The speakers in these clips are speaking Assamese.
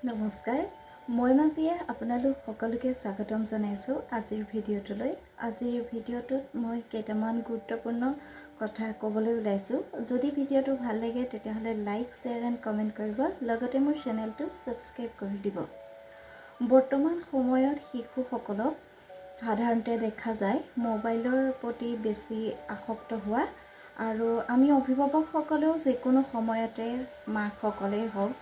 নমস্কাৰ মই মাপিয়ে আপোনালোক সকলোকে স্বাগতম জনাইছোঁ আজিৰ ভিডিঅ'টোলৈ। আজিৰ ভিডিঅ'টোত মই কেইটামান গুৰুত্বপূৰ্ণ কথা ক'বলৈ ওলাইছোঁ। যদি ভিডিঅ'টো ভাল লাগে তেতিয়াহ'লে লাইক, শ্বেয়াৰ এণ্ড কমেণ্ট কৰিব, লগতে মোৰ চেনেলটো ছাবস্ক্ৰাইব কৰি দিব। বৰ্তমান সময়ত শিশুসকলক সাধাৰণতে দেখা যায় মোবাইলৰ প্ৰতি বেছি আসক্ত হোৱা, আৰু আমি অভিভাৱকসকলেও যিকোনো সময়তে মাকসকলেই হওক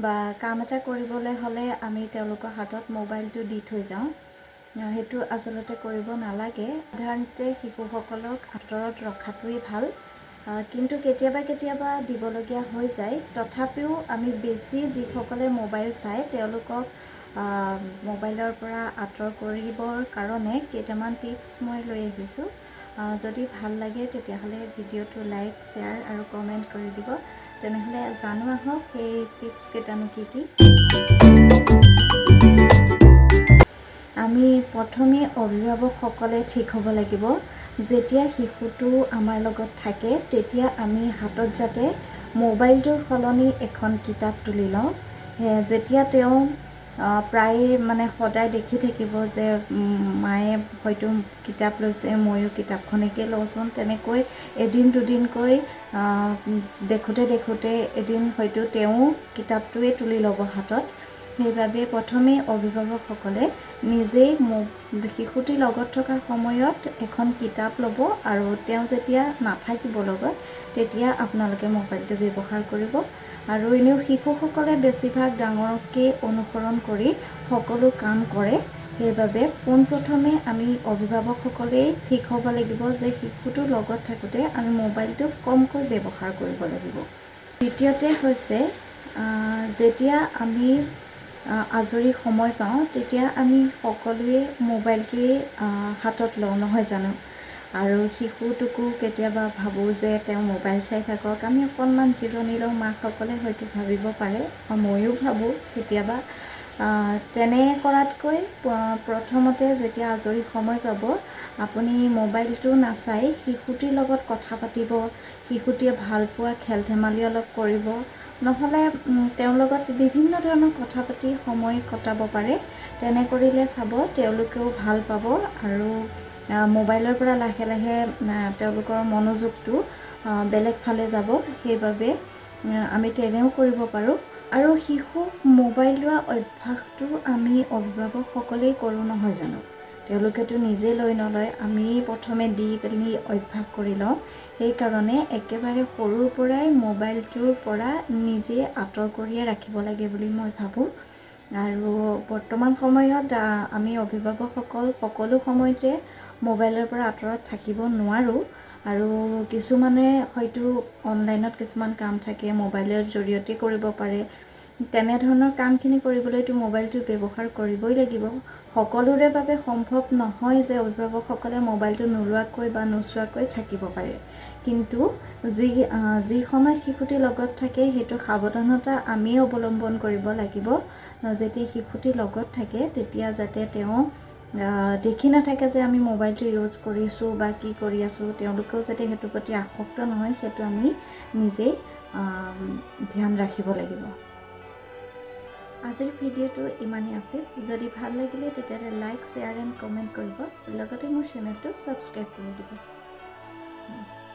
বা কাম এটা কৰিবলৈ হ'লে আমি তেওঁলোকৰ হাতত মোবাইলটো দি থৈ যাওঁ। সেইটো আচলতে কৰিব নালাগে। সাধাৰণতে শিশুসকলক আঁতৰত ৰখাটোৱেই ভাল, কিন্তু কেতিয়াবা দিবলগীয়া হৈ যায়। তথাপিও আমি বেছি যিসকলে মোবাইল চায় তেওঁলোকক মোবাইলৰ পৰা আঁতৰ কৰিবৰ কাৰণে কেইটামান টিপছ মই লৈ আহিছোঁ। যদি ভাল লাগে তেতিয়াহ'লে ভিডিঅ'টো লাইক, শ্বেয়াৰ আৰু কমেণ্ট কৰি দিব। তেনেহ'লে জানো আহক সেই টিপছ কেইটানো কি কি। আমি প্ৰথমে অভিভাৱকসকলে ঠিক হ'ব লাগিব। যেতিয়া শিশুটো আমাৰ লগত থাকে তেতিয়া আমি হাতত যাতে মোবাইলটোৰ সলনি এখন কিতাপ তুলি লওঁ। যেতিয়া তেওঁ প্ৰায় সদায় দেখি থাকিব যে মায়ে হয়তো কিতাপ লৈছে, ময়ো কিতাপখনকে লওঁচোন, তেনেকৈ এদিন দুদিনকৈ দেখোঁতে এদিন হয়তো তেওঁ কিতাপটোৱে তুলি ল'ব হাতত। সেইবাবে প্ৰথমে অভিভাৱকসকলে নিজেই শিশুটিৰ লগত থকা সময়ত এখন কিতাপ ল'ব, আৰু তেওঁ যেতিয়া নাথাকিব লগত তেতিয়া আপোনালোকে মোবাইলটো ব্যৱহাৰ কৰিব। আৰু এনেও শিশুসকলে বেছিভাগ ডাঙৰকে অনুসৰণ কৰি সকলো কাম কৰে। সেইবাবে পোনপ্ৰথমে আমি অভিভাৱকসকলেই ঠিক হ'ব লাগিব যে শিশুটোৰ লগত থাকোঁতে আমি মোবাইলটো কমকৈ ব্যৱহাৰ কৰিব লাগিব। দ্বিতীয়তে হৈছে যেতিয়া আমি আজৰি সময় পাওঁ তেতিয়া আমি সকলোৱে মোবাইলটোৱেই হাতত লওঁ, নহয় জানো? আৰু শিশুটোকো কেতিয়াবা ভাবোঁ যে তেওঁ মোবাইল চাই থাকক, আমি অকণমান জিৰণি লওঁ, মাকসকলে হয়তো ভাবিব পাৰে, ময়ো ভাবোঁ কেতিয়াবা। তেনে কৰাতকৈ প্ৰথমতে যেতিয়া আজৰি সময় পাব আপুনি মোবাইলটো নাচাই শিশুটিৰ লগত কথা পাতিব, শিশুটিয়ে ভাল পোৱা খেল ধেমালি অলপ কৰিব, নহ'লে তেওঁৰ লগত বিভিন্ন ধৰণৰ কথা পাতি সময় কটাব পাৰে। তেনে কৰিলে চাব তেওঁলোকেও ভাল পাব, আৰু মোবাইলৰ পৰা লাহে লাহে তেওঁলোকৰ মনোযোগটো বেলেগ ফালে যাব। সেইবাবে আমি তেনেও কৰিব পাৰোঁ। আৰু শিশুক মোবাইল লোৱা অভ্যাসটো আমি অভিভাৱকসকলেই কৰোঁ, নহয় জানো? তেওঁলোকেতো নিজে লৈ নলয়, আমি প্ৰথমে দি পেলি অভ্যাস কৰি লওঁ। সেইকাৰণে একেবাৰে সৰুৰ পৰাই মোবাইলটোৰ পৰা নিজে আঁতৰ কৰিয়ে ৰাখিব লাগে বুলি মই ভাবোঁ। আৰু বৰ্তমান সময়ত আমি অভিভাৱকসকল সকলো সময়তে মোবাইলৰ পৰা আঁতৰত থাকিব নোৱাৰোঁ, আৰু কিছুমানে হয়তো অনলাইনত কিছুমান কাম থাকে মোবাইলৰ জৰিয়তে কৰিব পাৰে। তেনেধৰণৰ কামখিনি কৰিবলৈতো মোবাইলটো ব্যৱহাৰ কৰিবই লাগিব। সকলোৰে বাবে সম্ভৱ নহয় যে অভিভাৱকসকলে মোবাইলটো নোলোৱাকৈ বা নোচোৱাকৈ থাকিব পাৰে, কিন্তু যি সময়ত শিশুটিৰ লগত থাকে সেইটো সাৱধানতা আমি অৱলম্বন কৰিব লাগিব। যেতিয়া শিশুটিৰ লগত থাকে তেতিয়া যাতে তেওঁ দেখি নাথাকে যে আমি মোবাইলটো ইউজ কৰিছোঁ বা কি কৰি আছোঁ, তেওঁলোকেও যাতে সেইটোৰ প্ৰতি আসক্ত নহয় সেইটো আমি নিজেই ধ্যান ৰাখিব লাগিব। আজিৰ ভিডিঅ'টো ইমানেই আছিল। যদি ভাল লাগিলে তেতিয়াহ'লে লাইক, শ্বেয়াৰ এণ্ড কমেণ্ট কৰিব, লগতে মোৰ চেনেলটো ছাবস্ক্ৰাইব কৰি দিব। নমস্কাৰ।